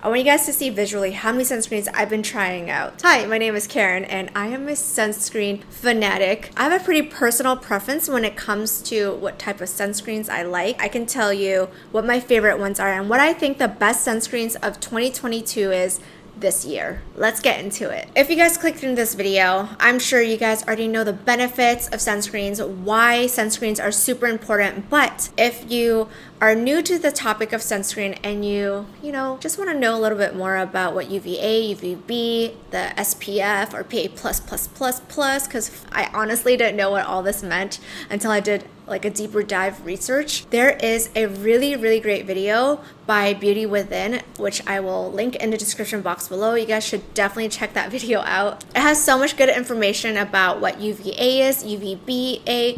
I want you guys to see visually how many sunscreens I've been trying out. Hi, my name is Karen and I am a sunscreen fanatic. I have a pretty personal preference when it comes to what type of sunscreens I like. I can tell you what my favorite ones are and what I think the best sunscreens of 2022 is this year. Let's get into it. If you guys clicked in this video, I'm sure you guys already know the benefits of sunscreens, why sunscreens are super important. But if you are new to the topic of sunscreen and you just want to know a little bit more about what UVA, UVB, the SPF or PA++++, because I honestly didn't know what all this meant until I did like a deeper dive research. There is a really great video by Beauty Within, which I will link in the description box below. You guys should definitely check that video out. It has so much good information about what UVA is, UVB is.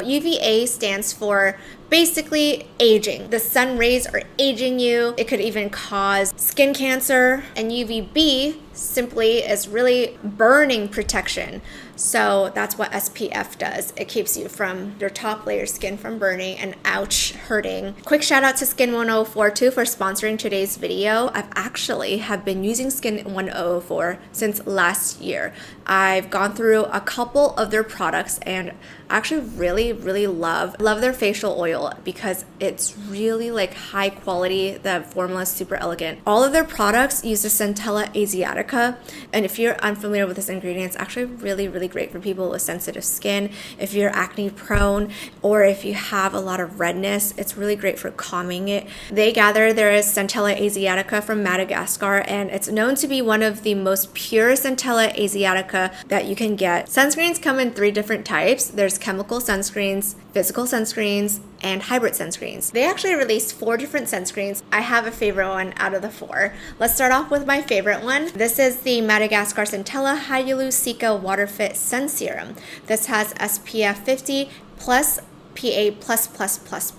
UVA stands for basically aging. The sun rays are aging you. It could even cause skin cancer. And UVB simply is really burning protection. So that's what SPF does. It keeps you from your top layer skin from burning and ouch, hurting. Quick shout out to Skin 1042 for sponsoring today's video. I've actually have been using Skin 1004 since last year. I've gone through a couple of their products and actually really love their facial oil because it's really like high quality. The formula is super elegant. All of their products use the Centella asiatica, and if you're unfamiliar with this ingredient, it's actually really great for people with sensitive skin. If you're acne prone or if you have a lot of redness, it's really great for calming it. They gather there is Centella asiatica from Madagascar, and it's known to be one of the most pure Centella asiatica that you can get. Sunscreens come in 3 different types. There's chemical sunscreens, physical sunscreens, and hybrid sunscreens. They actually released 4 different sunscreens. I have a favorite one out of the 4. Let's start off with my favorite one. This is the Madagascar Centella Hyalu-Cica Water Fit Sun Serum. This has SPF 50 plus PA++++,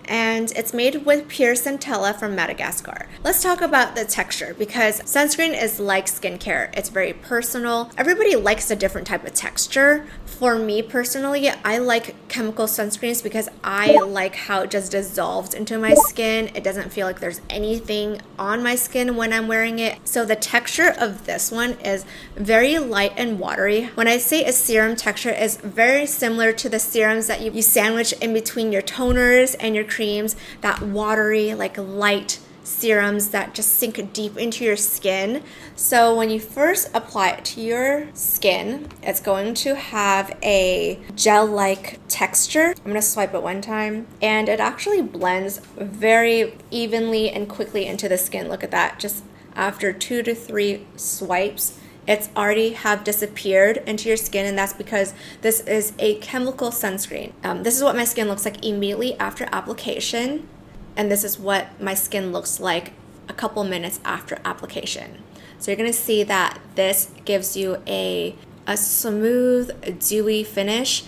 and it's made with pure Centella from Madagascar. Let's talk about the texture because sunscreen is like skincare. It's very personal. Everybody likes a different type of texture. For me personally, I like chemical sunscreens because I like how it just dissolves into my skin. It doesn't feel like there's anything on my skin when I'm wearing it. So the texture of this one is very light and watery. When I say a serum texture, is very similar to the serums that you sandwich in between your toners and your creams, that watery, like light serums that just sink deep into your skin. So when you first apply it to your skin, it's going to have a gel-like texture. I'm going to swipe it one time, and it actually blends very evenly and quickly into the skin. Look at that. Just after 2 to 3 swipes, it's already have disappeared into your skin, and that's because this is a chemical sunscreen. This is what my skin looks like immediately after application, and this is what my skin looks like a couple minutes after application. So you're going to see that this gives you a smooth, dewy finish.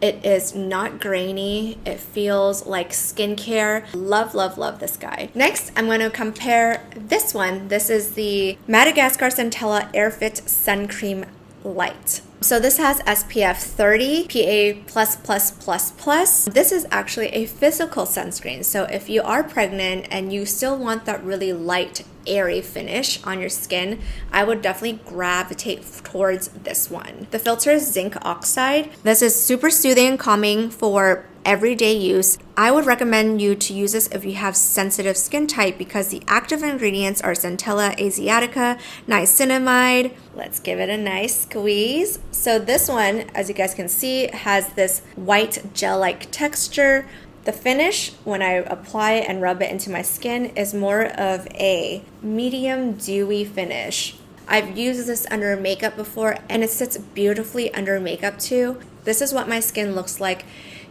It is not grainy. It feels like skincare. Love this guy. Next, I'm going to compare this one. This is the Madagascar Centella Airfit Sun Cream Light. So this has SPF 30, PA++++. This is actually a physical sunscreen. So if you are pregnant and you still want that really light, airy finish on your skin, I would definitely gravitate towards this one. The filter is zinc oxide. This is super soothing and calming for everyday use. I would recommend you to use this if you have sensitive skin type because the active ingredients are Centella asiatica, niacinamide. Let's give it a nice squeeze. So this one, as you guys can see, has this white gel-like texture. The finish, when I apply it and rub it into my skin, is more of a medium dewy finish. I've used this under makeup before and it sits beautifully under makeup too. This is what my skin looks like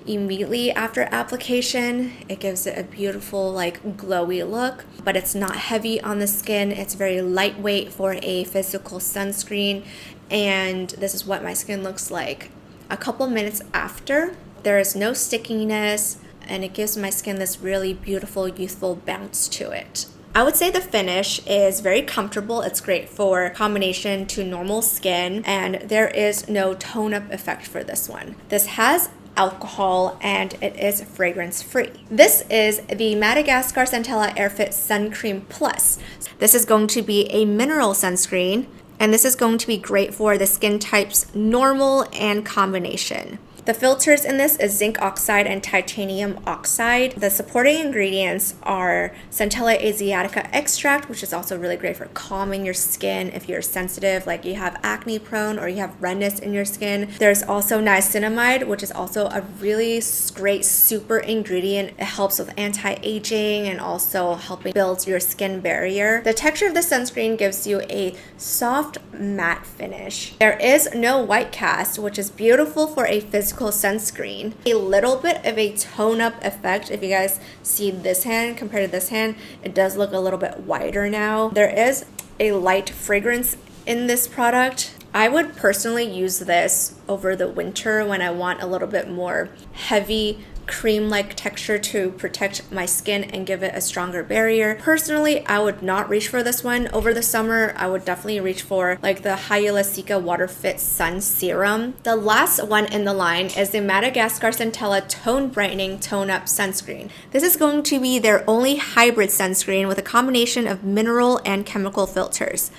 immediately after application. It gives it a beautiful like glowy look, but it's not heavy on the skin. It's very lightweight for a physical sunscreen, and this is what my skin looks like a couple minutes after. There is no stickiness, and it gives my skin this really beautiful, youthful bounce to it. I would say the finish is very comfortable. It's great for combination to normal skin, and there is no tone-up effect for this one. This has alcohol, and it is fragrance free. This is the Madagascar Centella Airfit Sun Cream Plus. This is going to be a mineral sunscreen, and this is going to be great for the skin types normal and combination. The filters in this is zinc oxide and titanium oxide. The supporting ingredients are Centella asiatica extract, which is also really great for calming your skin if you're sensitive, like you have acne prone or you have redness in your skin. There's also niacinamide, which is also a really great super ingredient. It helps with anti-aging and also helping build your skin barrier. The texture of the sunscreen gives you a soft matte finish. There is no white cast, which is beautiful for a physical sunscreen. A little bit of a tone up effect. If you guys see this hand compared to this hand, it does look a little bit whiter now. There is a light fragrance in this product. I would personally use this over the winter when I want a little bit more heavy cream-like texture to protect my skin and give it a stronger barrier. Personally, I would not reach for this one. Over the summer, I would definitely reach for like the Hyalu-Cica Water Fit Sun Serum. The last one in the line is the Madagascar Centella Tone Brightening Tone Up Sunscreen. This is going to be their only hybrid sunscreen with a combination of mineral and chemical filters.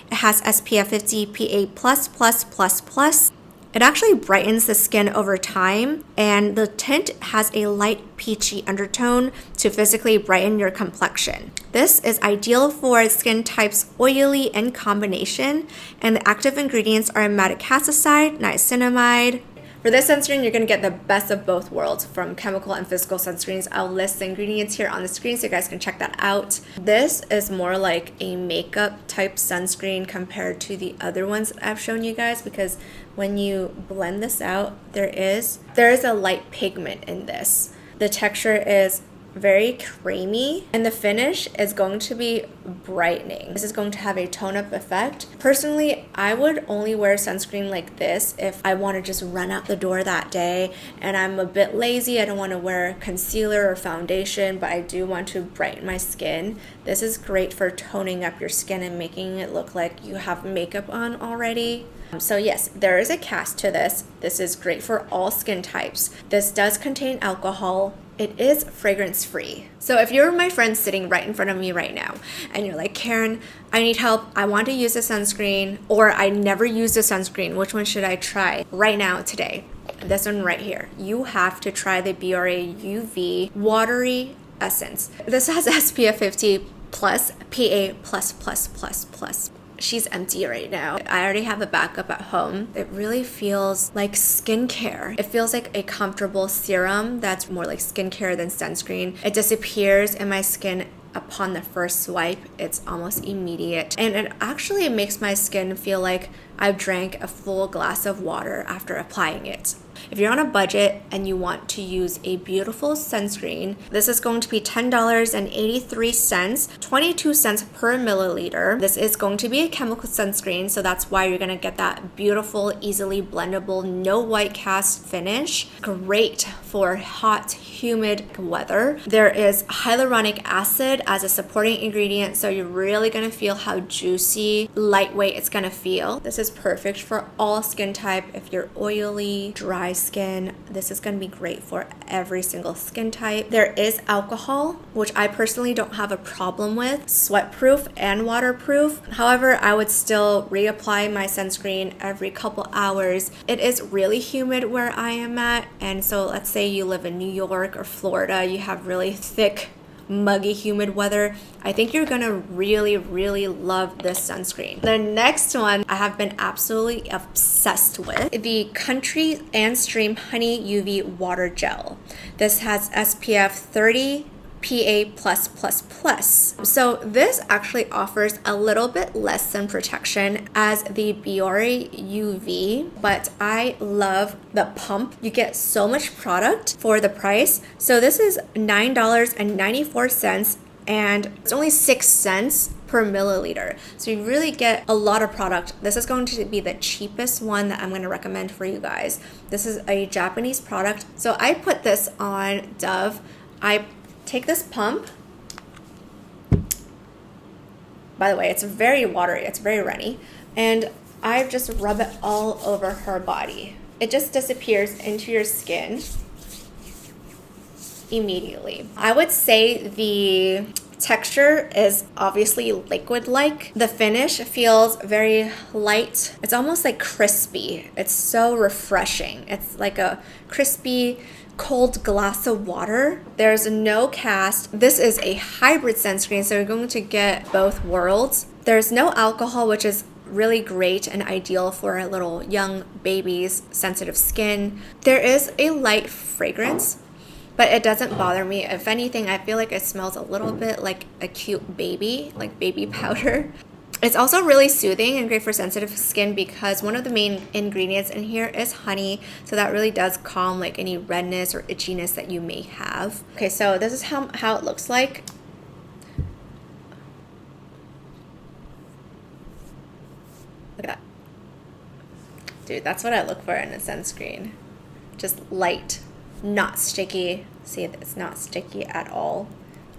It has SPF 50 PA+++++. It actually brightens the skin over time, and the tint has a light peachy undertone to physically brighten your complexion. This is ideal for skin types oily in combination, and the active ingredients are Madagascar, niacinamide. For this sunscreen, you're going to get the best of both worlds from chemical and physical sunscreens. I'll list the ingredients here on the screen so you guys can check that out. This is more like a makeup type sunscreen compared to the other ones that I've shown you guys, because when you blend this out, there is a light pigment in this. The texture is very creamy, and the finish is going to be brightening. This is going to have a tone-up effect. Personally, I would only wear sunscreen like this if I want to just run out the door that day and I'm a bit lazy. I don't want to wear concealer or foundation, but I do want to brighten my skin. This is great for toning up your skin and making it look like you have makeup on already. So yes, there is a cast to this. This is great for all skin types. This does contain alcohol. It is fragrance free. So if you're my friend sitting right in front of me right now and you're like, Karen, I need help. I want to use a sunscreen, or I never used a sunscreen. Which one should I try right now today? This one right here. You have to try the Biore UV Watery Essence. This has SPF 50 plus PA+++++. She's empty right now. I already have a backup at home. It really feels like skincare. It feels like a comfortable serum that's more like skincare than sunscreen. It disappears in my skin upon the first swipe. It's almost immediate. And it actually makes my skin feel like I've drank a full glass of water after applying it. If you're on a budget and you want to use a beautiful sunscreen, this is going to be $10.83, 22 cents per milliliter. This is going to be a chemical sunscreen, so that's why you're going to get that beautiful, easily blendable, no white cast finish. Great for hot, humid weather. There is hyaluronic acid as a supporting ingredient, so you're really going to feel how juicy, lightweight it's going to feel. This is perfect for all skin type. If you're oily, dry skin, this is going to be great for every single skin type. There is alcohol, which I personally don't have a problem with, sweat proof and waterproof. However, I would still reapply my sunscreen every couple hours. It is really humid where I am at, and so let's say you live in New York or Florida, you have really thick, muggy, humid weather. I think you're gonna really, really love this sunscreen. The next one I have been absolutely obsessed with, the Country and Stream Honey UV Water Gel. This has SPF 30 PA+++. So this actually offers a little bit less than protection as the Biore UV, but I love the pump. You get so much product for the price. So this is $9.94 and it's only 6 cents per milliliter. So you really get a lot of product. This is going to be the cheapest one that I'm going to recommend for you guys. This is a Japanese product. So I put this on Dove. I take this pump. By the way, it's very watery, it's very runny, and I just rub it all over her body. it just disappears into your skin immediately. I would say the texture is obviously liquid-like. The finish feels very light. It's almost like crispy. It's so refreshing. It's like a crispy cold glass of water. There's no cast. This is a hybrid sunscreen, so you're going to get both worlds. There's no alcohol, which is really great and ideal for little young babies' sensitive skin. There is a light fragrance, but it doesn't bother me. If anything, I feel like it smells a little bit like a cute baby, like baby powder. It's also really soothing and great for sensitive skin because one of the main ingredients in here is honey. So that really does calm like any redness or itchiness that you may have. Okay, so this is how it looks like. Look at that. Dude, that's what I look for in a sunscreen. Just light, not sticky. See, it's not sticky at all.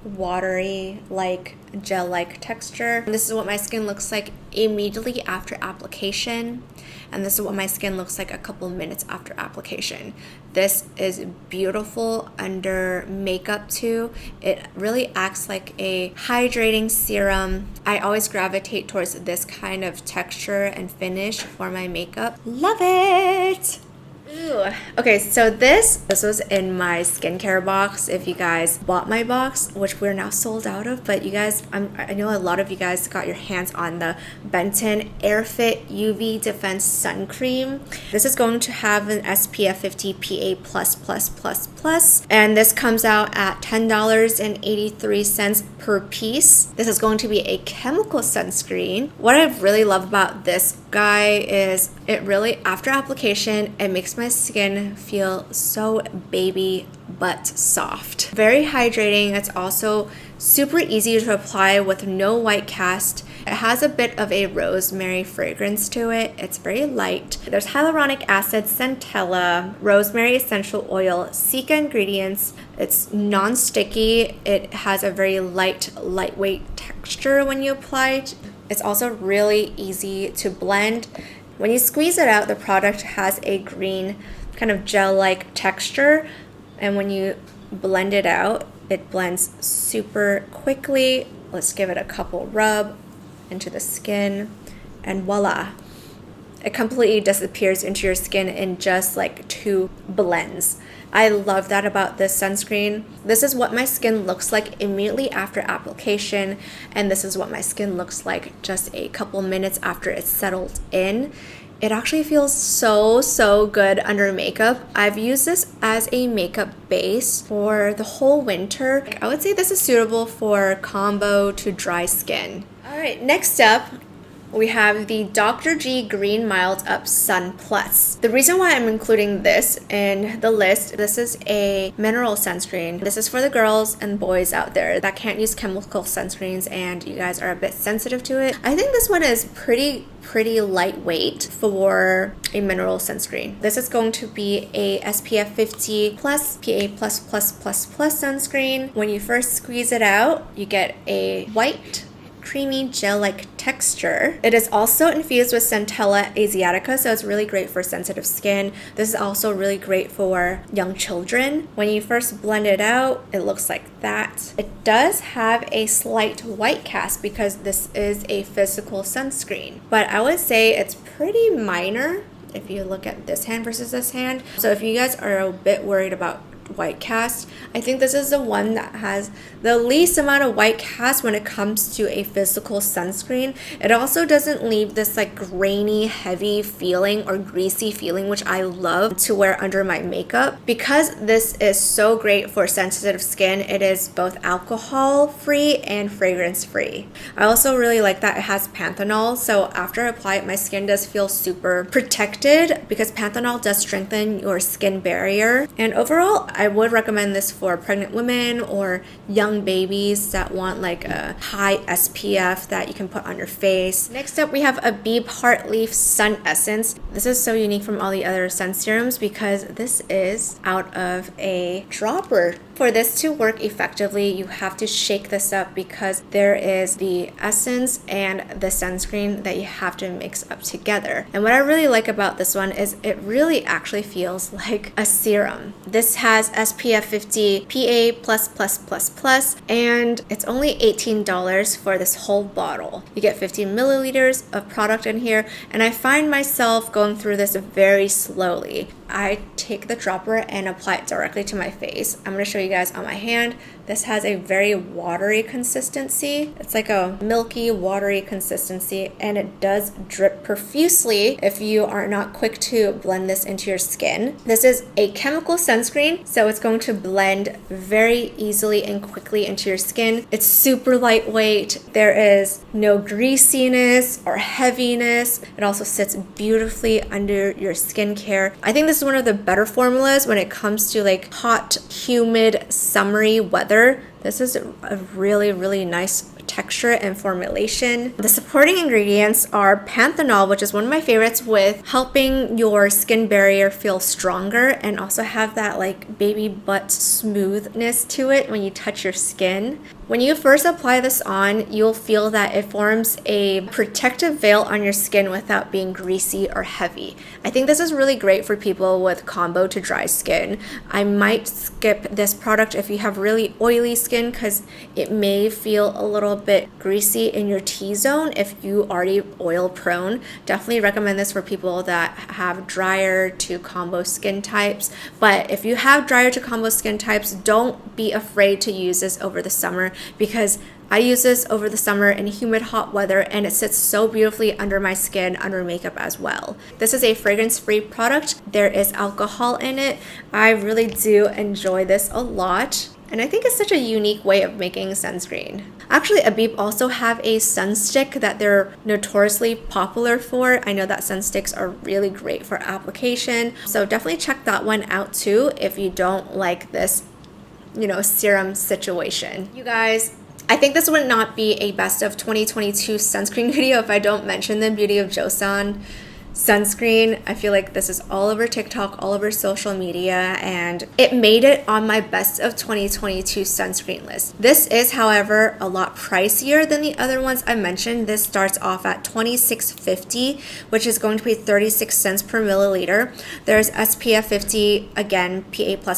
Watery, like gel-like texture. This is what my skin looks like immediately after application, and this is what my skin looks like a couple minutes after application. This is beautiful under makeup too. It really acts like a hydrating serum. I always gravitate towards this kind of texture and finish for my makeup. Love it! Ooh. Okay, so this was in my skincare box. If you guys bought my box, which we're now sold out of, but you guys, I know a lot of you guys got your hands on the Benton Airfit UV Defense Sun Cream. This is going to have an SPF 50 PA+++++, and this comes out at $10.83 per piece. This is going to be a chemical sunscreen. What I really love about this guy is it really, after application, it makes my skin feel so baby but soft. Very hydrating. It's also super easy to apply with no white cast. It has a bit of a rosemary fragrance to it. It's very light. There's hyaluronic acid, Centella, rosemary essential oil, Cica ingredients. It's non-sticky. It has a very lightweight texture when you apply it. It's also really easy to blend. When you squeeze it out, the product has a green kind of gel-like texture, and when you blend it out, it blends super quickly. Let's give it a couple rub into the skin, and voila. It completely disappears into your skin in just like 2 blends. I love that about this sunscreen. This is what my skin looks like immediately after application, and this is what my skin looks like just a couple minutes after it's settled in. It actually feels so good under makeup. I've used this as a makeup base for the whole winter. I would say this is suitable for combo to dry skin. All right, next up, we have the Dr.G Green Mild Up Sun Plus. The reason why I'm including this in the list, this is a mineral sunscreen. This is for the girls and boys out there that can't use chemical sunscreens and you guys are a bit sensitive to it. I think this one is pretty lightweight for a mineral sunscreen. This is going to be a SPF 50 plus PA++++ sunscreen. When you first squeeze it out, you get a white creamy gel-like texture. It is also infused with Centella asiatica, so it's really great for sensitive skin. This is also really great for young children. When you first blend it out, it looks like that. It does have a slight white cast because this is a physical sunscreen, but I would say it's pretty minor if you look at this hand versus this hand. So if you guys are a bit worried about white cast, I think this is the one that has the least amount of white cast when it comes to a physical sunscreen. It also doesn't leave this like grainy, heavy feeling or greasy feeling, which I love to wear under my makeup. Because this is so great for sensitive skin, it is both alcohol free and fragrance free. I also really like that it has panthenol, so after I apply it, my skin does feel super protected because panthenol does strengthen your skin barrier. And overall, I would recommend this for pregnant women or young babies that want like a high SPF that you can put on your face. Next up, we have a Beeb Heartleaf Sun Essence. This is so unique from all the other sun serums because this is out of a dropper For this to work effectively, you have to shake this up because there is the essence and the sunscreen that you have to mix up together. And what I really like about this one is it really actually feels like a serum. This has SPF 50 PA++++, and it's only $18 for this whole bottle. You get 15 milliliters of product in here, and I find myself going through this very slowly. I take the dropper and apply it directly to my face. I'm going to show you guys on my hand. This has a very watery consistency. It's like a milky, watery consistency, and it does drip profusely if you are not quick to blend this into your skin. This is a chemical sunscreen, so it's going to blend very easily and quickly into your skin. It's super lightweight. There is no greasiness or heaviness. It also sits beautifully under your skincare. I think this is one of the better formulas when it comes to like hot, humid, summery weather. This is a really, really nice texture and formulation. The supporting ingredients are panthenol, which is one of my favorites, with helping your skin barrier feel stronger and also have that like baby butt smoothness to it when you touch your skin. When you first apply this on, you'll feel that it forms a protective veil on your skin without being greasy or heavy. I think this is really great for people with combo to dry skin. I might skip this product if you have really oily skin because it may feel a little bit greasy in your T-zone if you already oil prone. Definitely recommend this for people that have drier to combo skin types. But if you have drier to combo skin types, don't be afraid to use this over the summer, because I use this over the summer in humid, hot weather, and it sits so beautifully under my skin, under makeup as well. This is a fragrance-free product. There is alcohol in it. I really do enjoy this a lot, and I think it's such a unique way of making sunscreen. Actually, Abib also have a sun stick that they're notoriously popular for. I know that sun sticks are really great for application, so definitely check that one out too if you don't like this, serum situation. You guys, I think this would not be a best of 2022 sunscreen video if I don't mention the Beauty of Joseon sunscreen. I feel like this is all over TikTok, all over social media, and it made it on my best of 2022 sunscreen list. This is, however, a lot pricier than the other ones I mentioned. This starts off at $26.50, which is going to be 36 cents per milliliter. There's SPF 50, again, PA++++,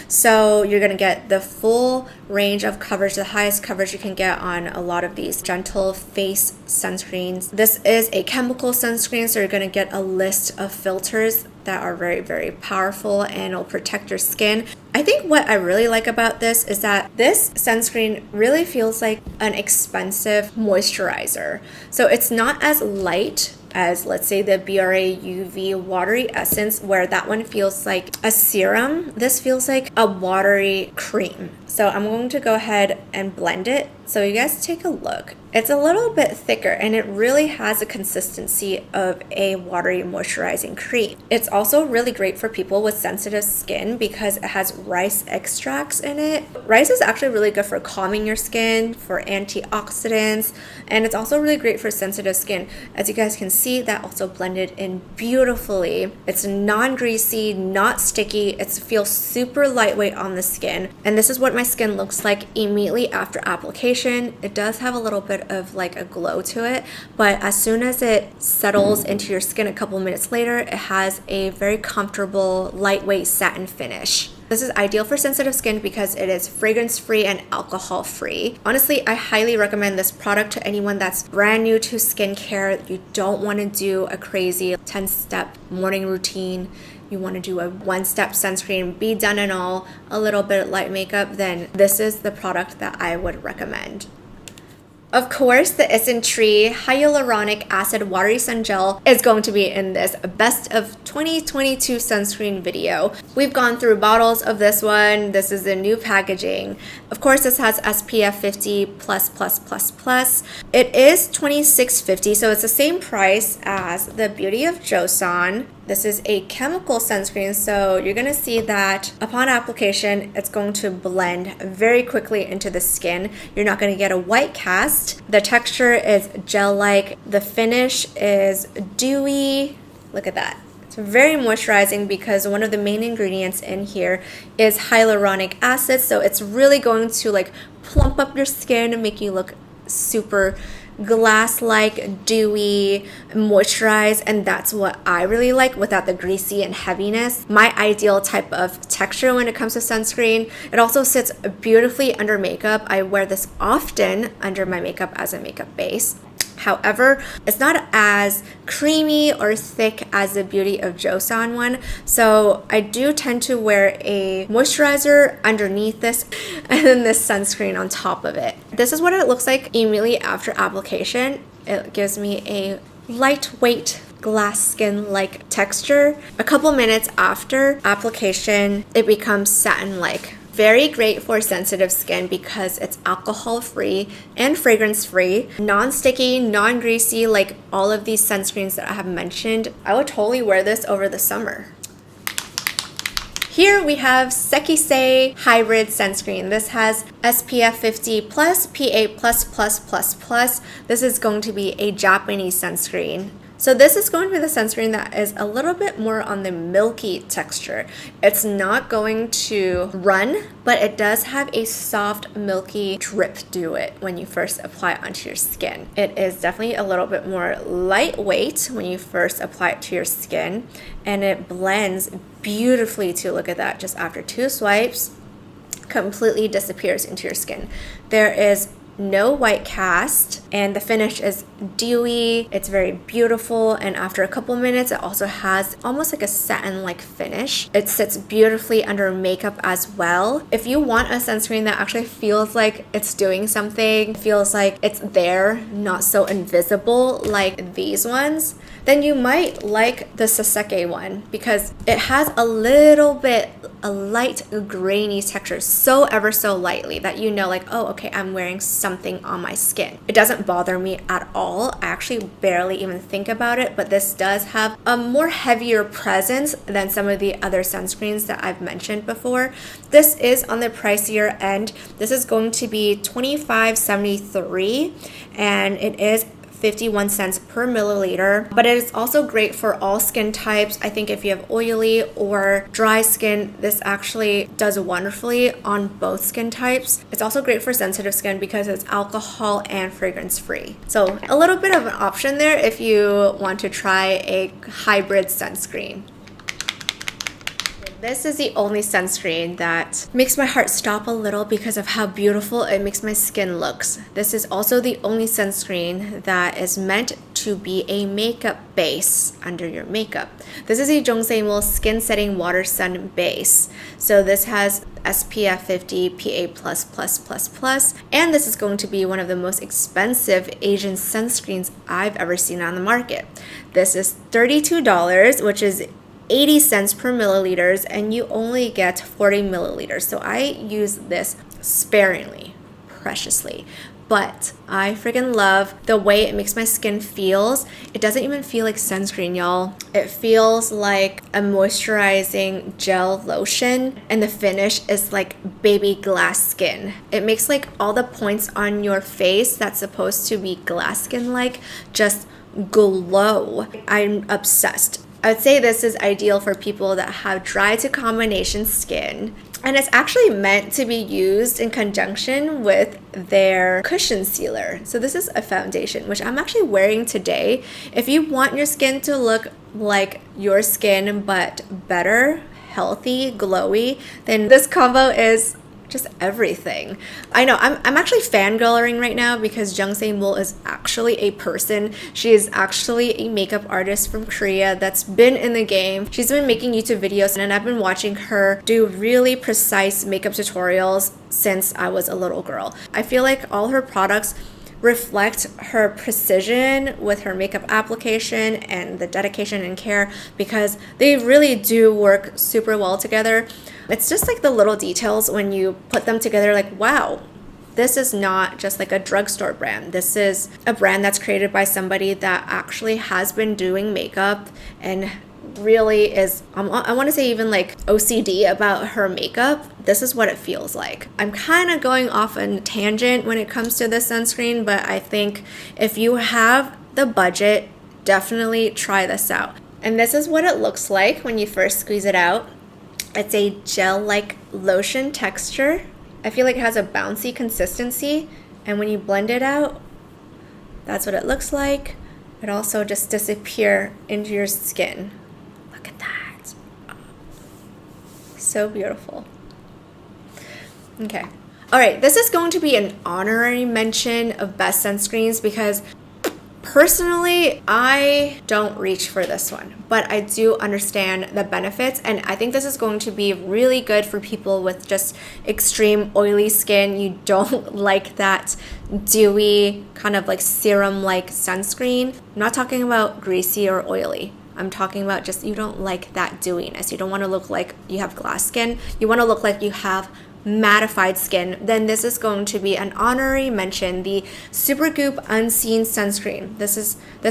so you're gonna get the full range of coverage, the highest coverage you can get on a lot of these gentle face sunscreens. This is a chemical sunscreen, so you're going to get a list of filters that are very, very powerful and will protect your skin. I think what I really like about this is that this sunscreen really feels like an expensive moisturizer. So it's not as light as, let's say, the Biore UV watery essence, where that one feels like a serum. This feels like a watery cream. So I'm going to go ahead and blend it so you guys take a look. It's a little bit thicker, and it really has a consistency of a watery moisturizing cream. It's also really great for people with sensitive skin because it has rice extracts in it. Rice is actually really good for calming your skin, for antioxidants, and it's also really great for sensitive skin. As you guys can see, that also blended in beautifully. It's non-greasy, not sticky. It feels super lightweight on the skin, and this is what my skin looks like immediately after application. It does have a little bit of like a glow to it, but as soon as it settles into your skin a couple minutes later, it has a very comfortable, lightweight satin finish. This is ideal for sensitive skin because it is fragrance-free and alcohol-free. Honestly, I highly recommend this product to anyone that's brand new to skincare. You don't want to do a crazy 10-step morning routine. You want to do a one-step sunscreen, be done and all, a little bit of light makeup, then this is the product that I would recommend. Of course, the Isntree Hyaluronic Acid Watery Sun Gel is going to be in this best of 2022 sunscreen video. We've gone through bottles of this one. This is the new packaging. Of course, this has SPF 50++++. It is $26.50, so it's the same price as the Beauty of Joseon. This is a chemical sunscreen, so you're going to see that upon application, it's going to blend very quickly into the skin. You're not going to get a white cast. The texture is gel-like. The finish is dewy. Look at that. It's very moisturizing because one of the main ingredients in here is hyaluronic acid. So it's really going to like plump up your skin and make you look super glass-like, dewy, moisturized, and that's what I really like without the greasy and heaviness. My ideal type of texture when it comes to sunscreen. It also sits beautifully under makeup. I wear this often under my makeup as a makeup base. However, it's not as creamy or thick as the Beauty of Joseon one. So I do tend to wear a moisturizer underneath this and then this sunscreen on top of it. This is what it looks like immediately after application. It gives me a lightweight glass skin-like texture. A couple minutes after application, it becomes satin-like. Very great for sensitive skin because it's alcohol-free and fragrance-free, non-sticky, non-greasy, like all of these sunscreens that I have mentioned. I would totally wear this over the summer. Here we have Sekkisei Hybrid Sunscreen. This has SPF 50+, PA+++++. This is going to be a Japanese sunscreen. So this is going to be the sunscreen that is a little bit more on the milky texture. It's not going to run, but it does have a soft, milky drip to it when you first apply it onto your skin. It is definitely a little bit more lightweight when you first apply it to your skin, and it blends beautifully too. Look at that, just after 2 swipes, completely disappears into your skin. There is no white cast, and the finish is dewy. It's very beautiful, and after a couple minutes it also has almost like a satin-like finish. It sits beautifully under makeup as well. If you want a sunscreen that actually feels like it's doing something, feels like it's there, not so invisible like these ones, then you might like the Sekkisei one because it has a little bit a light grainy texture, so ever so lightly that you know, like, oh, okay, I'm wearing something on my skin. It doesn't bother me at all. I actually barely even think about it, but this does have a more heavier presence than some of the other sunscreens that I've mentioned before. This is on the pricier end. This is going to be $25.73, and it is 51 cents per milliliter, but it is also great for all skin types. I think if you have oily or dry skin, this actually does wonderfully on both skin types. It's also great for sensitive skin because it's alcohol and fragrance free. So a little bit of an option there if you want to try a hybrid sunscreen. This is the only sunscreen that makes my heart stop a little because of how beautiful it makes my skin looks. This is also the only sunscreen that is meant to be a makeup base under your makeup. This is a Jung Skin Setting Water Sun Base. So this has SPF 50, PA++++, and this is going to be one of the most expensive Asian sunscreens I've ever seen on the market. This is $32, which is 80 cents per milliliters, and you only get 40 milliliters. So I use this sparingly, preciously, but I freaking love the way it makes my skin feels. It doesn't even feel like sunscreen, y'all. It feels like a moisturizing gel lotion, and the finish is like baby glass skin. It makes like all the points on your face that's supposed to be glass skin like just glow. I'm obsessed. I would say this is ideal for people that have dry to combination skin, and it's actually meant to be used in conjunction with their cushion sealer. So this is a foundation, which I'm actually wearing today. If you want your skin to look like your skin but better, healthy, glowy, then this combo is just everything. I know I'm actually fangirling right now because Jung Mool is actually a person. She is actually a makeup artist from Korea that's been in the game. She's been making YouTube videos, and I've been watching her do really precise makeup tutorials since I was a little girl. I feel like all her products reflect her precision with her makeup application and the dedication and care because they really do work super well together. It's just like the little details when you put them together, like, wow, this is not just like a drugstore brand. This is a brand that's created by somebody that actually has been doing makeup and really is, I want to say even like OCD about her makeup. This is what it feels like. I'm kind of going off on a tangent when it comes to this sunscreen, but I think if you have the budget, definitely try this out. And this is what it looks like when you first squeeze it out. It's a gel-like lotion texture. I feel like it has a bouncy consistency, and when you blend it out, that's what it looks like. It also just disappears into your skin. Look at that. So beautiful. Okay. All right, this is going to be an honorary mention of best sunscreens because personally, I don't reach for this one, but I do understand the benefits, and I think this is going to be really good for people with just extreme oily skin. You don't like that dewy, kind of like serum-like sunscreen. I'm not talking about greasy or oily. I'm talking about just you don't like that dewiness. You don't want to look like you have glass skin. You want to look like you have mattified skin. Then this is going to be an honorary mention, the Supergoop Unseen Sunscreen. This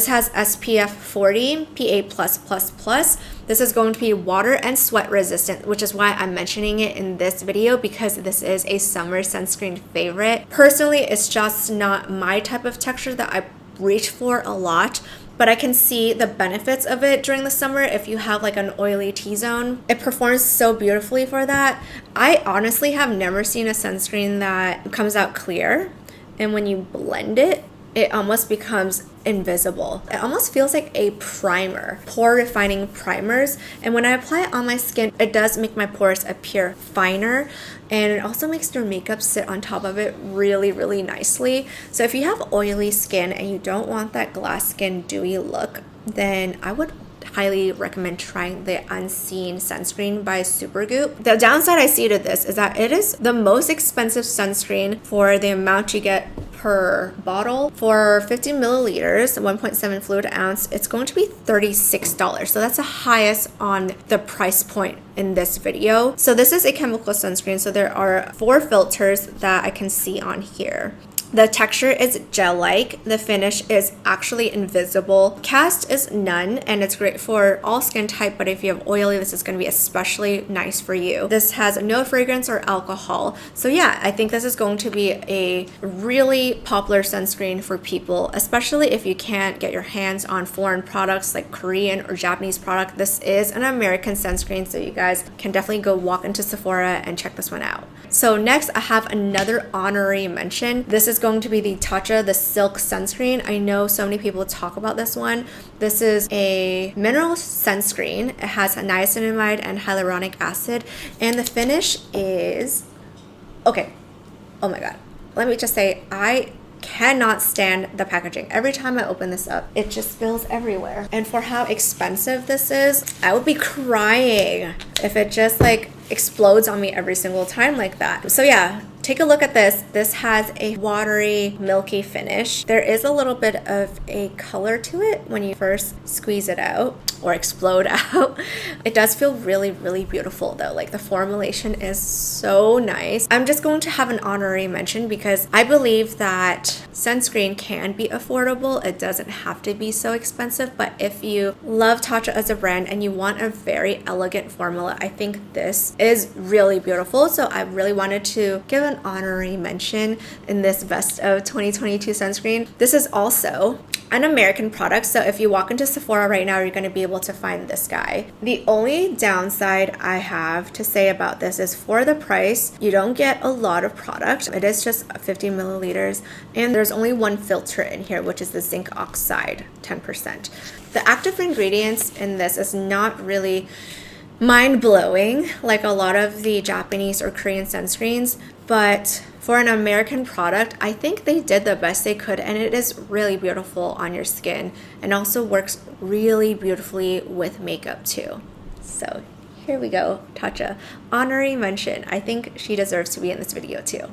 has SPF 40 PA+++. This is going to be water and sweat resistant, which is why I'm mentioning it in this video, because this is a summer sunscreen favorite. Personally, it's just not my type of texture that I reach for a lot, but I can see the benefits of it during the summer if you have like an oily T-zone. It performs so beautifully for that. I honestly have never seen a sunscreen that comes out clear, and when you blend it, it almost becomes invisible. It almost feels like a primer, pore refining primers. And when I apply it on my skin, it does make my pores appear finer, and it also makes your makeup sit on top of it really, really nicely. So if you have oily skin and you don't want that glass skin dewy look, then I would highly recommend trying the Unseen Sunscreen by Supergoop. The downside I see to this is that it is the most expensive sunscreen for the amount you get per bottle. For 50 milliliters, 1.7 fluid ounce, it's going to be $36. So that's the highest on the price point in this video. So this is a chemical sunscreen. So there are 4 filters that I can see on here. The texture is gel-like. The finish is actually invisible. Cast is none, and it's great for all skin type, but if you have oily, this is going to be especially nice for you. This has no fragrance or alcohol. So yeah, I think this is going to be a really popular sunscreen for people, especially if you can't get your hands on foreign products like Korean or Japanese product. This is an American sunscreen, so you guys can definitely go walk into Sephora and check this one out. So next, I have another honorary mention. This is going to be the Tatcha, the Silk Sunscreen. I know so many people talk about this one. This is a mineral sunscreen. It has niacinamide and hyaluronic acid, and the finish is okay. Oh my god. Let me just say, I cannot stand the packaging. Every time I open this up, it just spills everywhere. And for how expensive this is, I would be crying if it just like explodes on me every single time like that. So yeah, take a look at this. This has a watery, milky finish. There is a little bit of a color to it when you first squeeze it out or explode out. It does feel really, really beautiful though. Like the formulation is so nice. I'm just going to have an honorary mention because I believe that sunscreen can be affordable. It doesn't have to be so expensive, but if you love Tatcha as a brand and you want a very elegant formula, I think this is really beautiful. So I really wanted to give an honorary mention in this best of 2022 sunscreen. This is also an American product, so if you walk into Sephora right now, you're going to be able to find this guy. The only downside I have to say about this is for the price, you don't get a lot of product. It is just 50 milliliters, and there's only one filter in here, which is the zinc oxide, 10%. The active ingredients in this is not really mind-blowing like a lot of the Japanese or Korean sunscreens, but for an American product, I think they did the best they could, and it is really beautiful on your skin and also works really beautifully with makeup too. So here we go, Tatcha. Honorary mention. I think she deserves to be in this video too.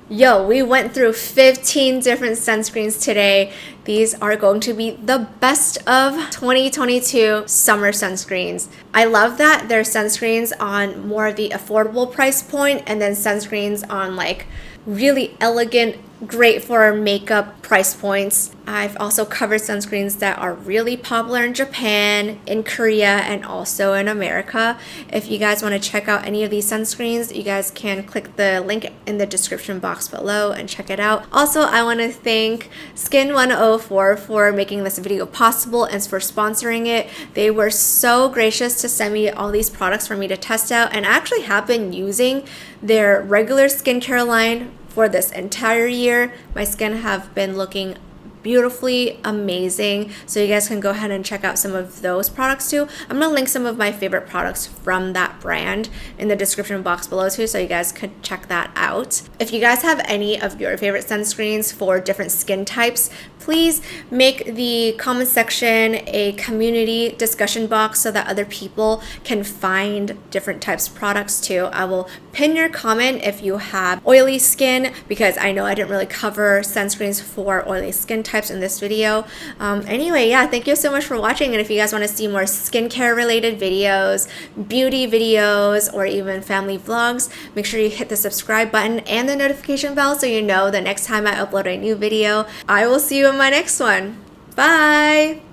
Yo, we went through 15 different sunscreens today. These are going to be the best of 2022 summer sunscreens. I love that there's sunscreens on more of the affordable price point and then sunscreens on like really elegant great for makeup price points. I've also covered sunscreens that are really popular in Japan, in Korea, and also in America. If you guys want to check out any of these sunscreens, you guys can click the link in the description box below and check it out. Also, I want to thank Skin 104 for making this video possible and for sponsoring it. They were so gracious to send me all these products for me to test out, and I actually have been using their regular skincare line for this entire year. My skin have been looking beautifully amazing, so you guys can go ahead and check out some of those products too. I'm gonna link some of my favorite products from that brand in the description box below too, so you guys could check that out. If you guys have any of your favorite sunscreens for different skin types, please make the comment section a community discussion box so that other people can find different types of products too. I will pin your comment if you have oily skin, because I know I didn't really cover sunscreens for oily skin types in this video. Anyway, yeah, thank you so much for watching, and if you guys want to see more skincare related videos, beauty videos, or even family vlogs, make sure you hit the subscribe button and the notification bell so you know the next time I upload a new video. I will see you in my next one. Bye!